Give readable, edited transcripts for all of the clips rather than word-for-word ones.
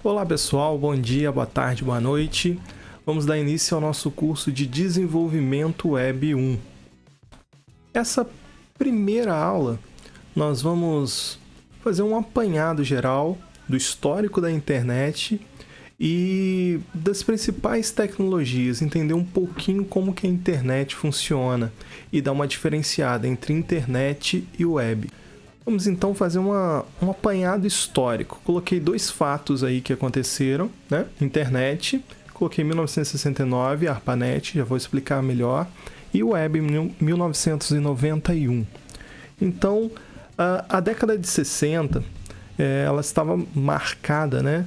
Olá pessoal, bom dia, boa tarde, boa noite. Vamos dar início ao nosso curso de Desenvolvimento Web 1. Essa primeira aula, nós vamos fazer um apanhado geral do histórico da internet e das principais tecnologias, entender um pouquinho como que a internet funciona e dar uma diferenciada entre internet e web. Vamos então fazer um apanhado histórico. Coloquei dois fatos aí que aconteceram, né? Internet, coloquei 1969, ARPANET, já vou explicar melhor, e web 1991. Então, a década de 60, ela estava marcada, né,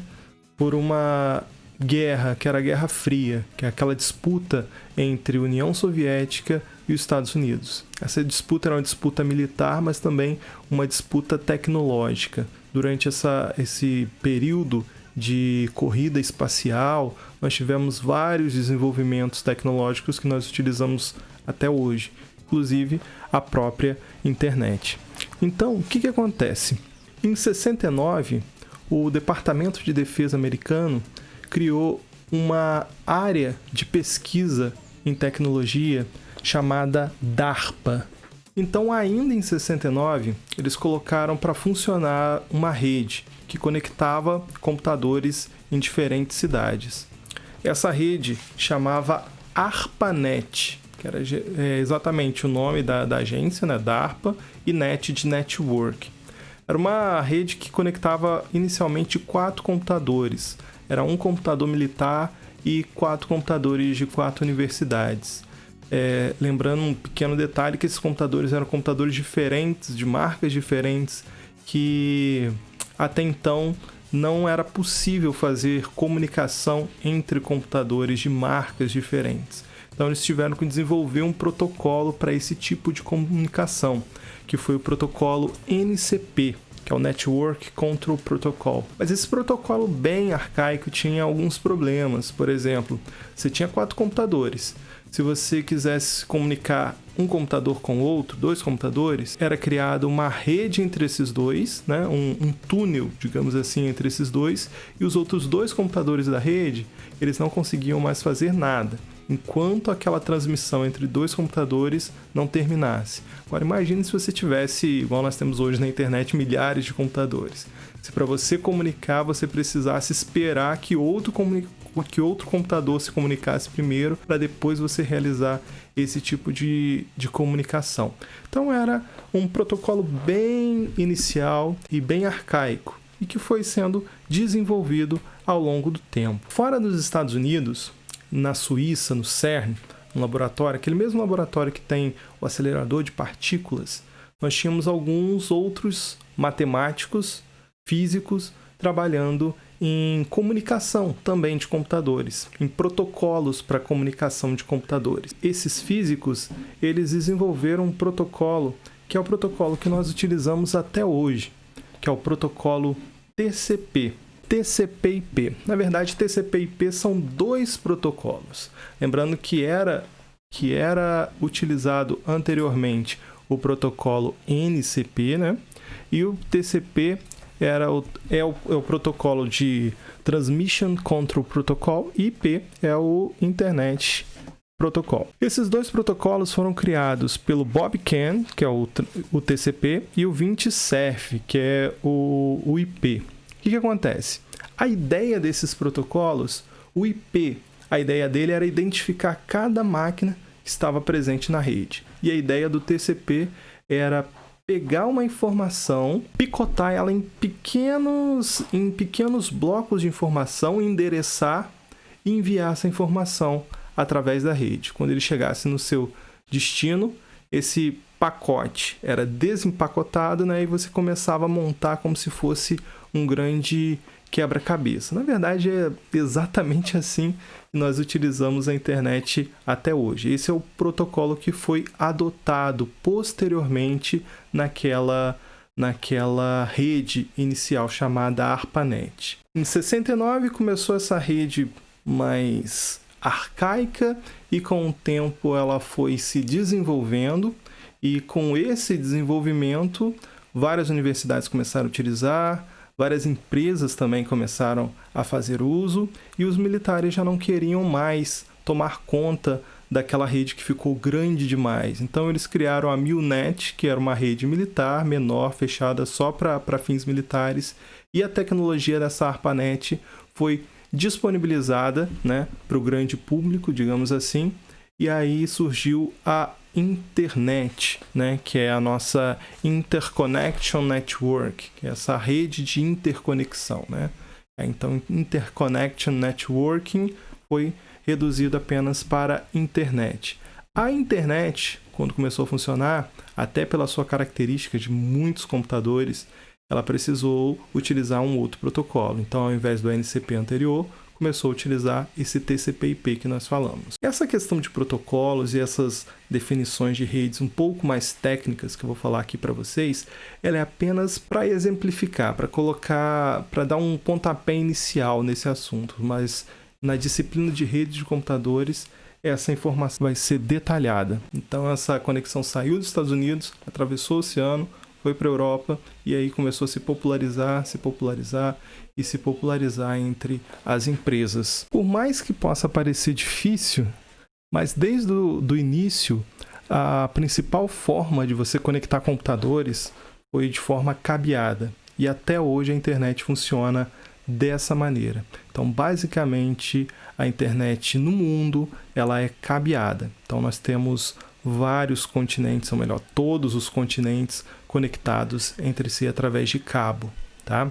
por uma guerra, que era a Guerra Fria, que é aquela disputa entre a União Soviética e os Estados Unidos. Essa disputa era uma disputa militar, mas também uma disputa tecnológica. Durante esse período de corrida espacial, nós tivemos vários desenvolvimentos tecnológicos que nós utilizamos até hoje, inclusive a própria internet. Então, o que acontece? Em 69, o Departamento de Defesa americano criou uma área de pesquisa em tecnologia chamada DARPA. Então, ainda em 69, eles colocaram para funcionar uma rede que conectava computadores em diferentes cidades. Essa rede chamava ARPANET, que era exatamente o nome da agência, né, DARPA, e NET de Network. Era uma rede que conectava inicialmente 4 computadores. Era um computador militar e 4 computadores de 4 universidades. Lembrando um pequeno detalhe que esses computadores eram computadores diferentes, de marcas diferentes, que até então não era possível fazer comunicação entre computadores de marcas diferentes. Então eles tiveram que desenvolver um protocolo para esse tipo de comunicação, que foi o protocolo NCP, que é o Network Control Protocol. Mas esse protocolo bem arcaico tinha alguns problemas. Por exemplo, você tinha 4 computadores. Se você quisesse comunicar um computador com outro, 2 computadores, era criada uma rede entre esses dois, né? um túnel, digamos assim, entre esses dois, e os outros 2 computadores da rede, eles não conseguiam mais fazer nada, enquanto aquela transmissão entre 2 computadores não terminasse. Agora imagine se você tivesse, igual nós temos hoje na internet, milhares de computadores. Se para você comunicar, você precisasse esperar que outro computador se comunicasse primeiro, para depois você realizar esse tipo de comunicação. Então era um protocolo bem inicial e bem arcaico, e que foi sendo desenvolvido ao longo do tempo. Fora dos Estados Unidos, na Suíça, no CERN, um laboratório, aquele mesmo laboratório que tem o acelerador de partículas, nós tínhamos alguns outros matemáticos, físicos, trabalhando em comunicação também de computadores, em protocolos para comunicação de computadores. Esses físicos, eles desenvolveram um protocolo, que é o protocolo que nós utilizamos até hoje, que é o protocolo TCP. TCP/IP. Na verdade, TCP/IP são 2 protocolos. Lembrando que era utilizado anteriormente o protocolo NCP, né? E o TCP é o protocolo de Transmission Control Protocol, e IP é o Internet Protocol. Esses 2 protocolos foram criados pelo Bob Kahn, que é o TCP, e o Vint Cerf, que é o IP. O que acontece? A ideia desses protocolos, o IP, a ideia dele era identificar cada máquina que estava presente na rede. E a ideia do TCP era pegar uma informação, picotar ela em pequenos blocos de informação, endereçar e enviar essa informação através da rede. Quando ele chegasse no seu destino, esse pacote era desempacotado, né, e você começava a montar como se fosse um grande quebra-cabeça. Na verdade, é exatamente assim que nós utilizamos a internet até hoje. Esse é o protocolo que foi adotado posteriormente naquela rede inicial chamada ARPANET. Em 69 começou essa rede mais arcaica e com o tempo ela foi se desenvolvendo, e com esse desenvolvimento várias universidades começaram a utilizar, várias empresas também começaram a fazer uso e os militares já não queriam mais tomar conta daquela rede que ficou grande demais. Então eles criaram a MILNET, que era uma rede militar menor, fechada só para fins militares, e a tecnologia dessa ARPANET foi disponibilizada, né, para o grande público, digamos assim, e aí surgiu a internet, né, que é a nossa Interconnection Network, que é essa rede de interconexão, né? Então, Interconnection Networking foi reduzido apenas para internet. A internet, quando começou a funcionar, até pela sua característica de muitos computadores, ela precisou utilizar um outro protocolo. Então, ao invés do NCP anterior, começou a utilizar esse TCP/IP que nós falamos. Essa questão de protocolos e essas definições de redes um pouco mais técnicas que eu vou falar aqui para vocês, ela é apenas para exemplificar, para colocar, para dar um pontapé inicial nesse assunto, mas na disciplina de redes de computadores, essa informação vai ser detalhada. Então, essa conexão saiu dos Estados Unidos, atravessou o oceano, foi para a Europa e aí começou a se popularizar entre as empresas. Por mais que possa parecer difícil, mas desde o início, a principal forma de você conectar computadores foi de forma cabeada. E até hoje a internet funciona dessa maneira. Então, basicamente, a internet no mundo, ela é cabeada. Então, nós temos vários continentes, ou melhor, todos os continentes conectados entre si através de cabo, tá?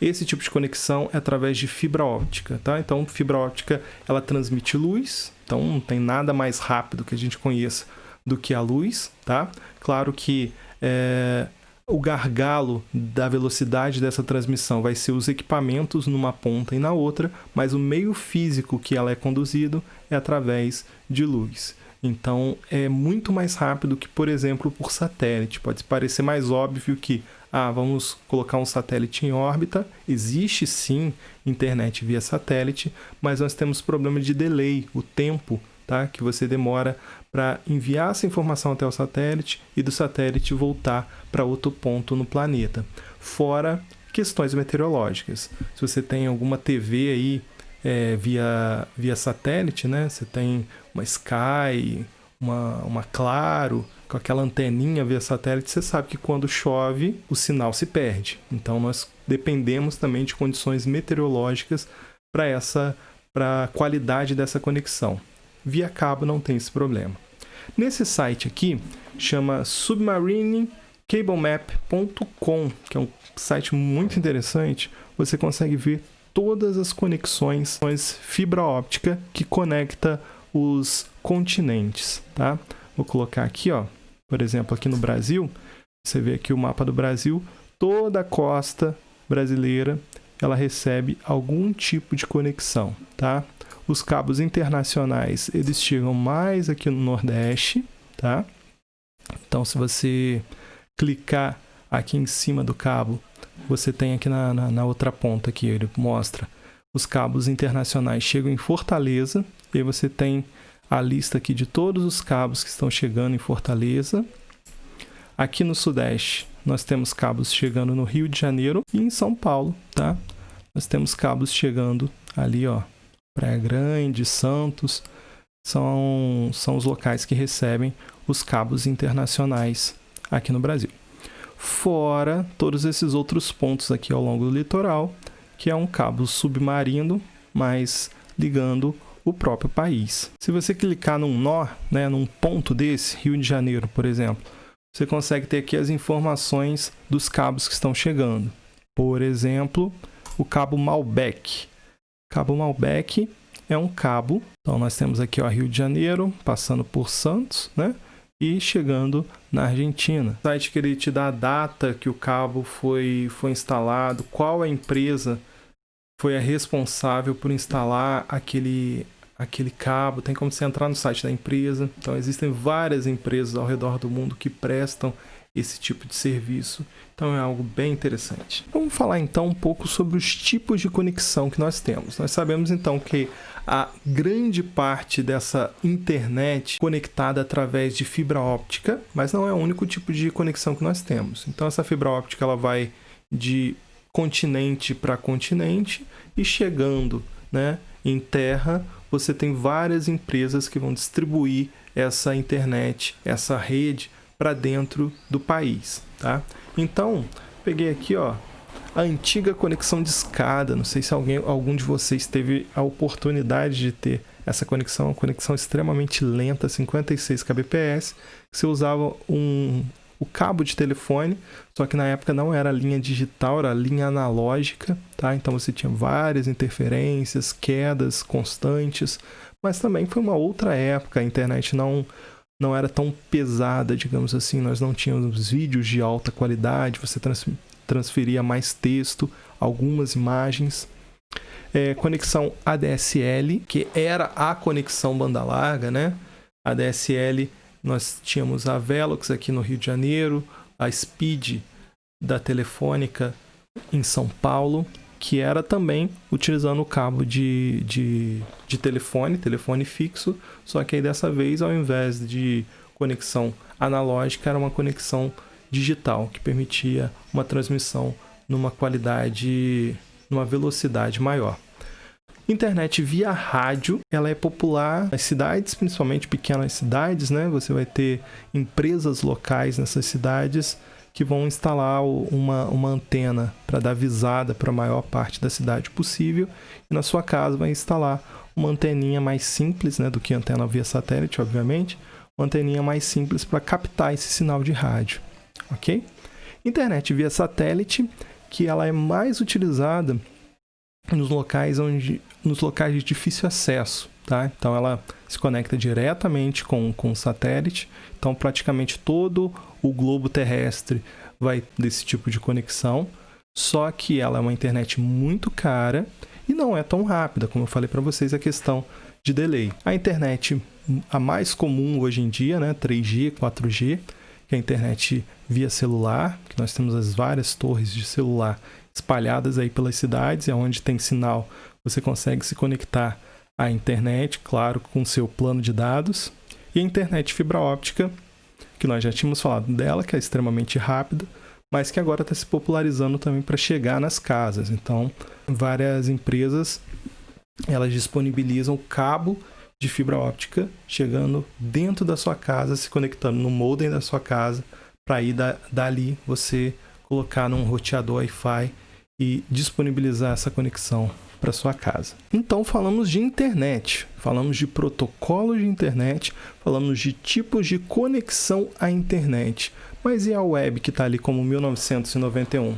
Esse tipo de conexão é através de fibra óptica, tá? Então, fibra óptica, ela transmite luz, então não tem nada mais rápido que a gente conheça do que a luz, tá? Claro que o gargalo da velocidade dessa transmissão vai ser os equipamentos numa ponta e na outra, mas o meio físico que ela é conduzido é através de luz. Então, é muito mais rápido que, por exemplo, por satélite. Pode parecer mais óbvio que, vamos colocar um satélite em órbita. Existe, sim, internet via satélite, mas nós temos problema de delay, o tempo, tá, que você demora para enviar essa informação até o satélite e do satélite voltar para outro ponto no planeta. Fora questões meteorológicas. Se você tem alguma TV aí via satélite, né? Você tem uma Sky, uma Claro, com aquela anteninha via satélite, você sabe que quando chove, o sinal se perde. Então, nós dependemos também de condições meteorológicas para a qualidade dessa conexão. Via cabo não tem esse problema. Nesse site aqui, chama submarinecablemap.com, que é um site muito interessante. Você consegue ver todas as conexões fibra óptica que conecta os continentes, tá? Vou colocar aqui, ó, por exemplo, aqui no Brasil, você vê aqui o mapa do Brasil, toda a costa brasileira, ela recebe algum tipo de conexão, tá? Os cabos internacionais, eles chegam mais aqui no Nordeste, tá? Então, se você clicar aqui em cima do cabo, você tem aqui na outra ponta aqui, ele mostra os cabos internacionais chegam em Fortaleza, e aí você tem a lista aqui de todos os cabos que estão chegando em Fortaleza. Aqui no Sudeste, nós temos cabos chegando no Rio de Janeiro e em São Paulo, tá? Nós temos cabos chegando ali, ó, Praia Grande, Santos, são os locais que recebem os cabos internacionais aqui no Brasil. Fora todos esses outros pontos aqui ao longo do litoral, que é um cabo submarino, mas ligando o próprio país. Se você clicar num nó, né, num ponto desse, Rio de Janeiro, por exemplo, você consegue ter aqui as informações dos cabos que estão chegando. Por exemplo, o cabo Malbec. Cabo Malbec é um cabo, então nós temos aqui o Rio de Janeiro, passando por Santos, né? E chegando na Argentina. O site que ele te dá a data que o cabo foi instalado, qual a empresa foi a responsável por instalar aquele cabo. Tem como você entrar no site da empresa. Então existem várias empresas ao redor do mundo que prestam esse tipo de serviço. Então é algo bem interessante. Vamos falar então um pouco sobre os tipos de conexão que nós temos. Nós sabemos então que a grande parte dessa internet conectada através de fibra óptica, mas não é o único tipo de conexão que nós temos. Então essa fibra óptica ela vai de continente para continente e chegando, né, em terra, você tem várias empresas que vão distribuir essa internet, essa rede para dentro do país, tá? Então, peguei aqui, ó, a antiga conexão de escada. Não sei se algum de vocês teve a oportunidade de ter essa conexão, uma conexão extremamente lenta, 56 kbps, que você usava o cabo de telefone, só que na época não era linha digital, era linha analógica, tá? Então você tinha várias interferências, quedas constantes, mas também foi uma outra época, a internet não era tão pesada, digamos assim, nós não tínhamos vídeos de alta qualidade, você transferia mais texto, algumas imagens. Conexão ADSL, que era a conexão banda larga, né? ADSL, nós tínhamos a Velox aqui no Rio de Janeiro, a Speed da Telefônica em São Paulo, que era também utilizando o cabo de telefone fixo, só que aí dessa vez, ao invés de conexão analógica, era uma conexão digital, que permitia uma transmissão numa qualidade, numa velocidade maior. Internet via rádio, ela é popular nas cidades, principalmente pequenas cidades, né? Você vai ter empresas locais nessas cidades que vão instalar uma antena para dar visada para a maior parte da cidade possível. E na sua casa vai instalar uma anteninha mais simples, né, do que antena via satélite, obviamente. Uma anteninha mais simples para captar esse sinal de rádio, ok? Internet via satélite, que ela é mais utilizada nos locais de difícil acesso, tá? Então ela se conecta diretamente com o satélite. Então praticamente todo o globo terrestre vai desse tipo de conexão. Só que ela é uma internet muito cara e não é tão rápida, como eu falei para vocês, a questão de delay. A internet a mais comum hoje em dia, né, 3G, 4G, que é a internet via celular, que nós temos as várias torres de celular espalhadas aí pelas cidades, é onde tem sinal, você consegue se conectar à internet, claro, com seu plano de dados. E a internet fibra óptica, que nós já tínhamos falado dela, que é extremamente rápida, mas que agora está se popularizando também para chegar nas casas. Então, várias empresas, elas disponibilizam o cabo de fibra óptica chegando dentro da sua casa, se conectando no modem da sua casa, para aí dali você colocar num roteador Wi-Fi e disponibilizar essa conexão para sua casa. Então falamos de internet, falamos de protocolos de internet, falamos de tipos de conexão à internet. Mas e a web, que está ali como 1991?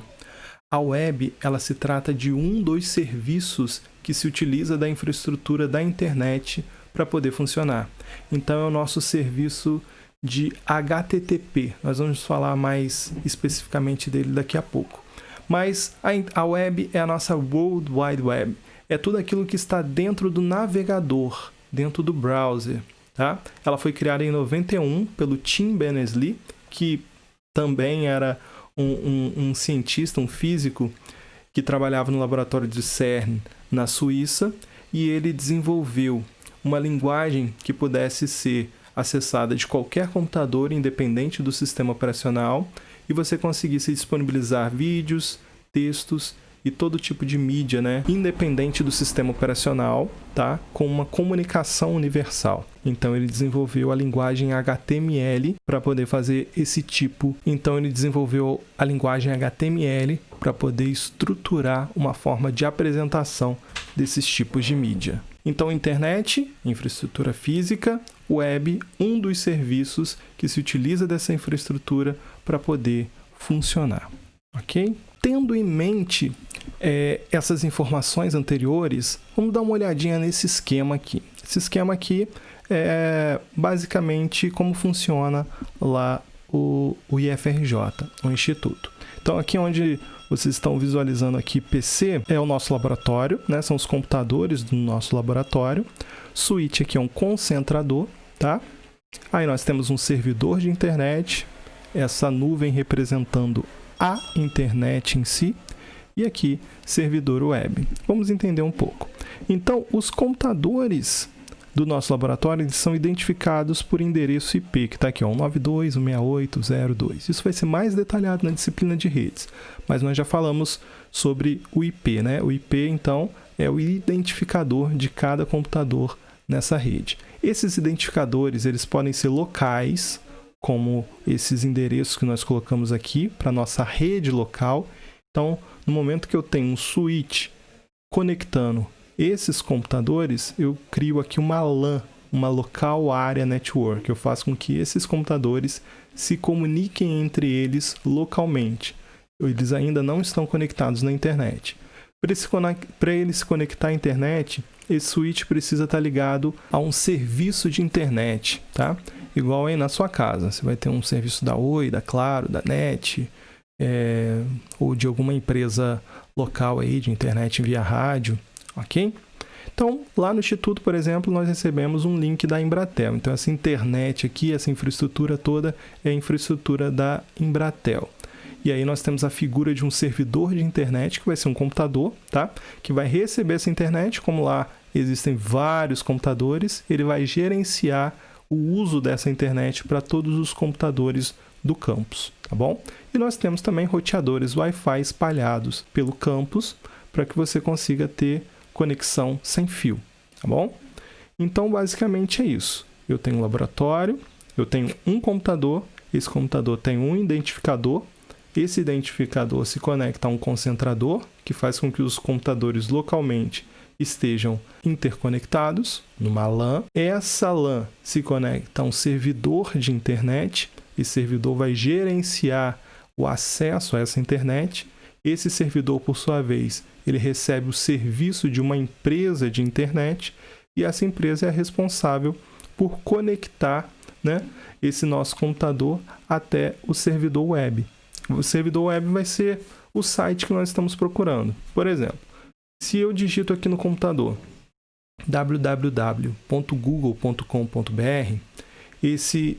A web, ela se trata de dos serviços que se utiliza da infraestrutura da internet para poder funcionar. Então é o nosso serviço de HTTP. Nós vamos falar mais especificamente dele daqui a pouco. Mas a web é a nossa World Wide Web. É tudo aquilo que está dentro do navegador, dentro do browser, tá? Ela foi criada em 91 pelo Tim Berners-Lee, que também era um cientista, um físico, que trabalhava no laboratório de CERN na Suíça, e ele desenvolveu uma linguagem que pudesse ser acessada de qualquer computador, independente do sistema operacional, e você conseguisse disponibilizar vídeos, textos e todo tipo de mídia, né, independente do sistema operacional, tá, com uma comunicação universal. Então ele desenvolveu a linguagem HTML para poder fazer esse tipo. Então ele desenvolveu a linguagem HTML para poder estruturar uma forma de apresentação desses tipos de mídia. Então, internet, infraestrutura física, web, dos serviços que se utiliza dessa infraestrutura para poder funcionar, ok? Tendo em mente essas informações anteriores, vamos dar uma olhadinha nesse esquema aqui. Esse esquema aqui é basicamente como funciona lá o IFRJ, o Instituto. Então, aqui onde vocês estão visualizando aqui, PC é o nosso laboratório, né? São os computadores do nosso laboratório. Switch aqui é um concentrador, tá? Aí nós temos um servidor de internet, essa nuvem representando a internet em si, e aqui servidor web. Vamos entender um pouco. Então, os computadores do nosso laboratório, eles são identificados por endereço IP, que está aqui, ó, 192.168.0.2. Isso vai ser mais detalhado na disciplina de redes, mas nós já falamos sobre o IP, né? O IP, então, é o identificador de cada computador nessa rede. Esses identificadores, eles podem ser locais, como esses endereços que nós colocamos aqui para nossa rede local. Então, no momento que eu tenho um switch conectando esses computadores, eu crio aqui uma LAN, uma Local Area Network. Eu faço com que esses computadores se comuniquem entre eles localmente. Eles ainda não estão conectados na internet. Para ele se conectar à internet, esse switch precisa estar ligado a um serviço de internet, tá? Igual aí na sua casa. Você vai ter um serviço da Oi, da Claro, da NET, ou de alguma empresa local aí de internet via rádio, ok? Então, lá no Instituto, por exemplo, nós recebemos um link da Embratel. Então, essa internet aqui, essa infraestrutura toda é a infraestrutura da Embratel. E aí nós temos a figura de um servidor de internet, que vai ser um computador, tá? Que vai receber essa internet, como lá existem vários computadores, ele vai gerenciar o uso dessa internet para todos os computadores do campus, tá bom? E nós temos também roteadores Wi-Fi espalhados pelo campus para que você consiga ter conexão sem fio, tá bom? Então, basicamente é isso. Eu tenho um laboratório, eu tenho um computador, esse computador tem um identificador, esse identificador se conecta a um concentrador, que faz com que os computadores localmente estejam interconectados numa LAN. Essa LAN se conecta a um servidor de internet. Esse servidor vai gerenciar o acesso a essa internet. Esse servidor, por sua vez, ele recebe o serviço de uma empresa de internet e essa empresa é responsável por conectar, né, esse nosso computador até o servidor web. O servidor web vai ser o site que nós estamos procurando. Por exemplo, se eu digito aqui no computador www.google.com.br, esse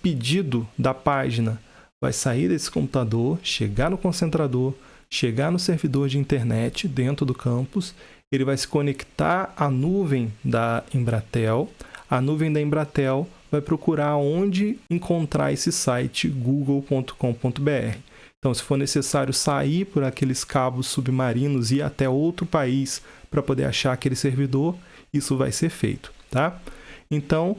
pedido da página vai sair desse computador, chegar no concentrador, chegar no servidor de internet dentro do campus, ele vai se conectar à nuvem da Embratel. A nuvem da Embratel vai procurar onde encontrar esse site google.com.br. Então, se for necessário sair por aqueles cabos submarinos e ir até outro país para poder achar aquele servidor, isso vai ser feito, tá? Então,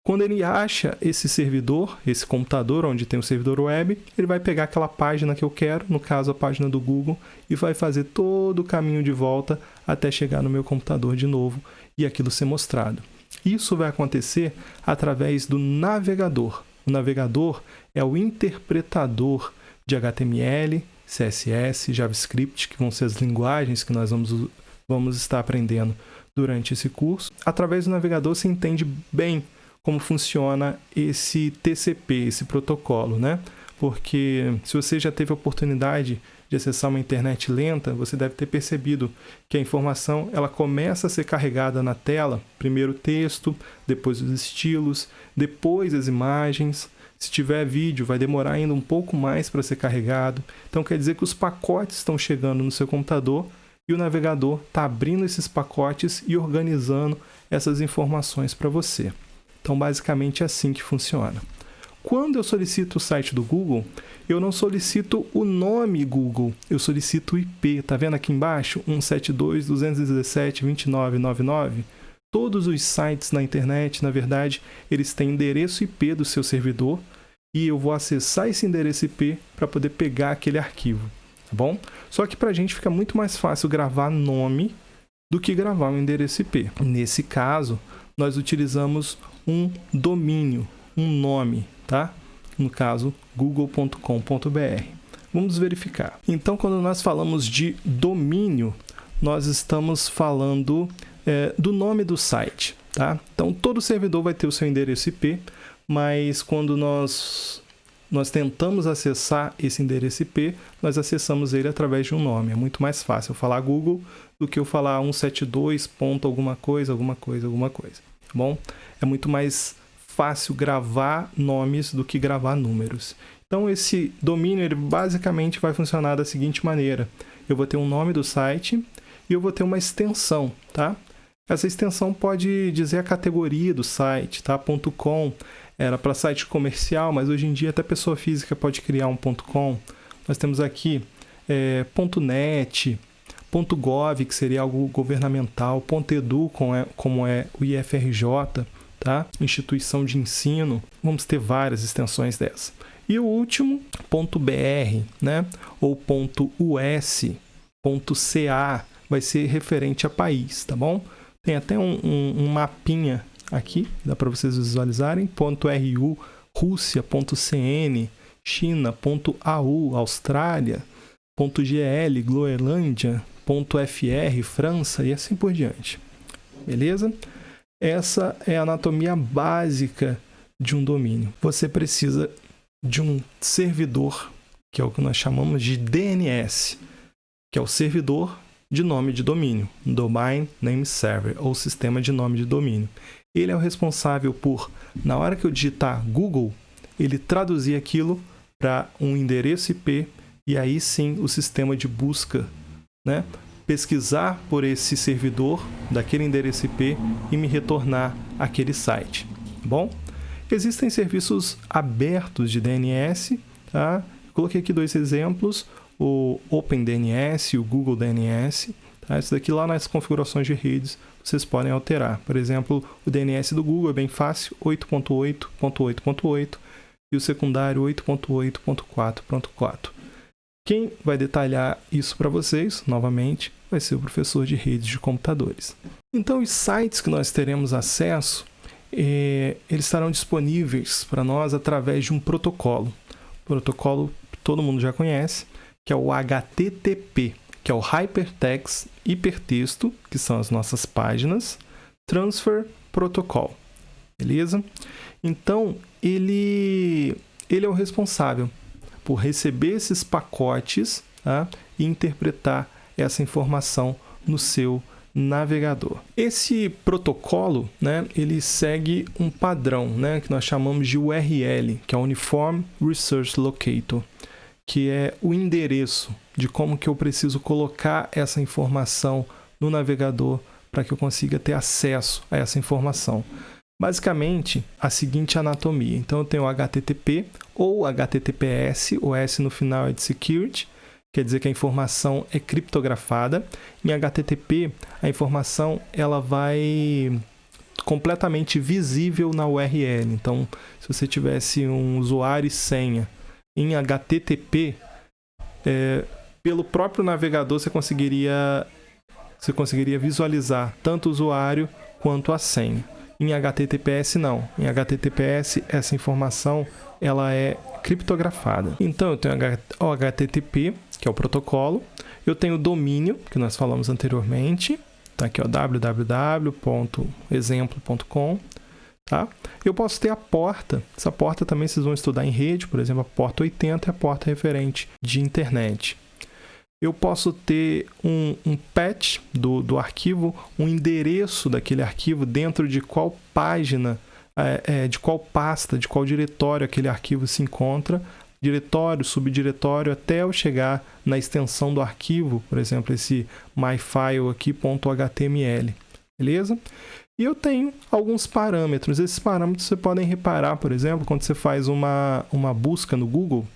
quando ele acha esse servidor, esse computador onde tem o servidor web, ele vai pegar aquela página que eu quero, no caso a página do Google, e vai fazer todo o caminho de volta até chegar no meu computador de novo e aquilo ser mostrado. Isso vai acontecer através do navegador. O navegador é o interpretador de HTML, CSS, JavaScript, que vão ser as linguagens que nós vamos estar aprendendo durante esse curso. Através do navegador você entende bem como funciona esse TCP, esse protocolo, né? Porque se você já teve a oportunidade de acessar uma internet lenta, você deve ter percebido que a informação ela começa a ser carregada na tela, primeiro o texto, depois os estilos, depois as imagens. Se tiver vídeo, vai demorar ainda um pouco mais para ser carregado. Então quer dizer que os pacotes estão chegando no seu computador e o navegador está abrindo esses pacotes e organizando essas informações para você. Então basicamente é assim que funciona. Quando eu solicito o site do Google, eu não solicito o nome Google, eu solicito o IP. Tá vendo aqui embaixo? 172.217.29.99? Todos os sites na internet, na verdade, eles têm endereço IP do seu servidor e eu vou acessar esse endereço IP para poder pegar aquele arquivo, tá bom? Só que para a gente fica muito mais fácil gravar nome do que gravar um endereço IP. Nesse caso, nós utilizamos um domínio, um nome, tá? No caso, google.com.br. Vamos verificar. Então, quando nós falamos de domínio, nós estamos falando do nome do site, tá? Então, todo servidor vai ter o seu endereço IP, mas quando nós tentamos acessar esse endereço IP, nós acessamos ele através de um nome. É muito mais fácil eu falar Google do que eu falar 172. alguma coisa, tá bom? É muito mais fácil gravar nomes do que gravar números. Então esse domínio ele basicamente vai funcionar da seguinte maneira: eu vou ter um nome do site e eu vou ter uma extensão, tá? Essa extensão pode dizer a categoria do site, tá? .com era para site comercial, mas hoje em dia até pessoa física pode criar um .com. Nós temos aqui .net, .gov, que seria algo governamental, .edu, como é o IFRJ, tá? Instituição de ensino. Vamos ter várias extensões dessa. E o último, .br, né? Ou .us, .ca, vai ser referente a país, tá bom? Tem até um mapinha aqui, dá para vocês visualizarem, .ru, Rússia, .cn, China, .au, Austrália, .gl, Groenlândia, .fr, França e assim por diante. Beleza? Essa é a anatomia básica de um domínio. Você precisa de um servidor, que é o que nós chamamos de DNS, que é o servidor de nome de domínio, Domain Name Server, ou sistema de nome de domínio. Ele é o responsável por, na hora que eu digitar Google, ele traduzir aquilo para um endereço IP e aí sim o sistema de busca, né, pesquisar por esse servidor daquele endereço IP e me retornar aquele site. Bom, existem serviços abertos de DNS, tá? Coloquei aqui 2 exemplos, o OpenDNS e o Google DNS. Tá? Isso daqui lá nas configurações de redes vocês podem alterar. Por exemplo, o DNS do Google é bem fácil, 8.8.8.8 e o secundário 8.8.4.4. Quem vai detalhar isso para vocês, novamente, vai ser o professor de redes de computadores. Então, os sites que nós teremos acesso, eles estarão disponíveis para nós através de um protocolo. O protocolo que todo mundo já conhece, que é o HTTP, que é o Hypertext Hipertexto, que são as nossas páginas, Transfer Protocol. Beleza? Então, ele é o responsável por receber esses pacotes, tá? E interpretar essa informação no seu navegador. Esse protocolo, né, ele segue um padrão, né, que nós chamamos de URL, que é Uniform Resource Locator, que é o endereço de como que eu preciso colocar essa informação no navegador para que eu consiga ter acesso a essa informação. Basicamente, a seguinte anatomia. Então, eu tenho o HTTP ou HTTPS, o S no final é de Security, quer dizer que a informação é criptografada. Em HTTP, a informação ela vai completamente visível na URL. Então, se você tivesse um usuário e senha em HTTP, pelo próprio navegador você conseguiria visualizar tanto o usuário quanto a senha. Em HTTPS não. Em HTTPS essa informação ela é criptografada. Então eu tenho o HTTP, que é o protocolo. Eu tenho o domínio, que nós falamos anteriormente. Tá aqui, ó, www.exemplo.com. Tá? Eu posso ter a porta. Essa porta também vocês vão estudar em rede, por exemplo, a porta 80 é a porta referente de internet. Eu posso ter um patch do arquivo, um endereço daquele arquivo dentro de qual página, de qual pasta, de qual diretório aquele arquivo se encontra, diretório, subdiretório, até eu chegar na extensão do arquivo, por exemplo, esse myfile aqui, .html, beleza? E eu tenho alguns parâmetros. Esses parâmetros você podem reparar, por exemplo, quando você faz uma busca no Google,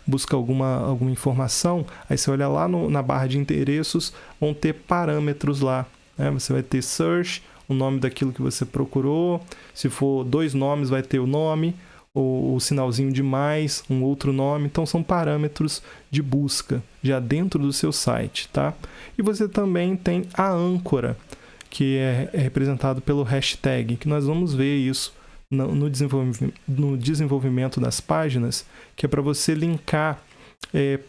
busca alguma informação, aí você olha lá na barra de endereços, vão ter parâmetros lá, né? Você vai ter search, o nome daquilo que você procurou, se for 2 nomes vai ter o nome, o sinalzinho de mais, um outro nome, então são parâmetros de busca já dentro do seu site, tá? E você também tem a âncora, que é representado pelo hashtag, que nós vamos ver isso no desenvolvimento das páginas, que é para você linkar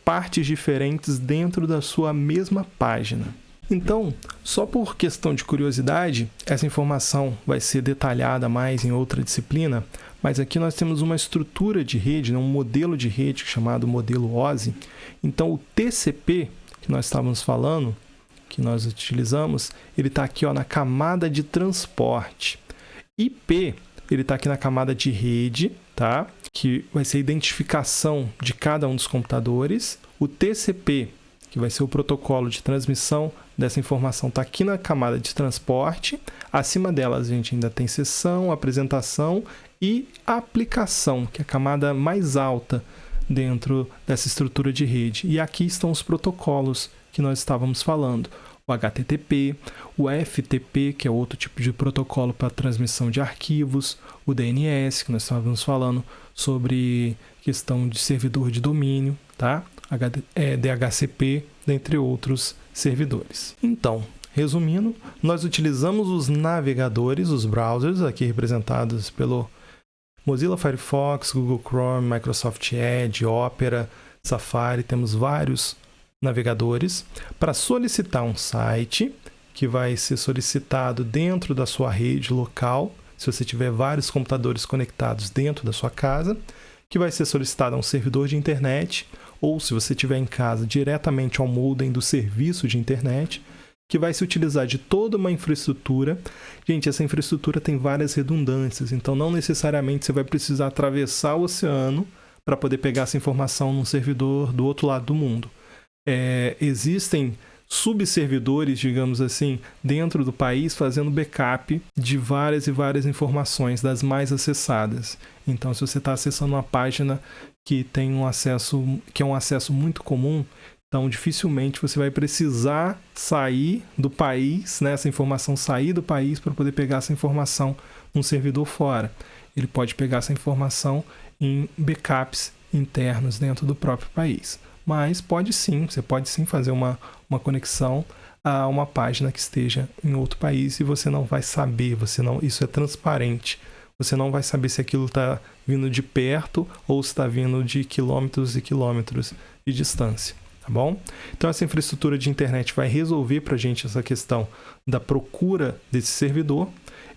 partes diferentes dentro da sua mesma página. Então, só por questão de curiosidade, essa informação vai ser detalhada mais em outra disciplina, mas aqui nós temos uma estrutura de rede, né, um modelo de rede chamado modelo OSI. Então, o TCP, que nós estávamos falando, que nós utilizamos, ele está aqui, ó, na camada de transporte. IP, ele está aqui na camada de rede, tá? Que vai ser a identificação de cada um dos computadores. O TCP, que vai ser o protocolo de transmissão dessa informação, está aqui na camada de transporte. Acima delas a gente ainda tem sessão, apresentação e aplicação, que é a camada mais alta dentro dessa estrutura de rede. E aqui estão os protocolos que nós estávamos falando. O HTTP, o FTP, que é outro tipo de protocolo para transmissão de arquivos, o DNS, que nós estávamos falando sobre questão de servidor de domínio, tá? DHCP, dentre outros servidores. Então, resumindo, nós utilizamos os navegadores, os browsers, aqui representados pelo Mozilla Firefox, Google Chrome, Microsoft Edge, Opera, Safari, temos vários navegadores, para solicitar um site que vai ser solicitado dentro da sua rede local, se você tiver vários computadores conectados dentro da sua casa, que vai ser solicitado a um servidor de internet, ou se você tiver em casa, diretamente ao modem do serviço de internet, que vai se utilizar de toda uma infraestrutura. Gente, essa infraestrutura tem várias redundâncias, então não necessariamente você vai precisar atravessar o oceano para poder pegar essa informação num servidor do outro lado do mundo. Existem subservidores, digamos assim, dentro do país fazendo backup de várias e várias informações das mais acessadas. Então, se você está acessando uma página que tem um acesso, que é um acesso muito comum, então dificilmente você vai precisar sair do país, né, essa informação sair do país para poder pegar essa informação num servidor fora. Ele pode pegar essa informação em backups internos dentro do próprio país. Mas você pode sim fazer uma conexão a uma página que esteja em outro país e você não vai saber, isso é transparente. Você não vai saber se aquilo está vindo de perto ou se está vindo de quilômetros e quilômetros de distância, tá bom? Então essa infraestrutura de internet vai resolver para a gente essa questão da procura desse servidor.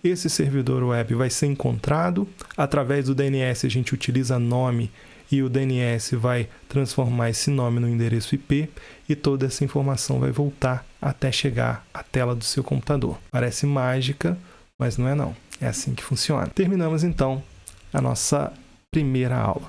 Esse servidor web vai ser encontrado através do DNS, a gente utiliza nome e o DNS vai transformar esse nome no endereço IP e toda essa informação vai voltar até chegar à tela do seu computador. Parece mágica, mas não é não. É assim que funciona. Terminamos então a nossa primeira aula.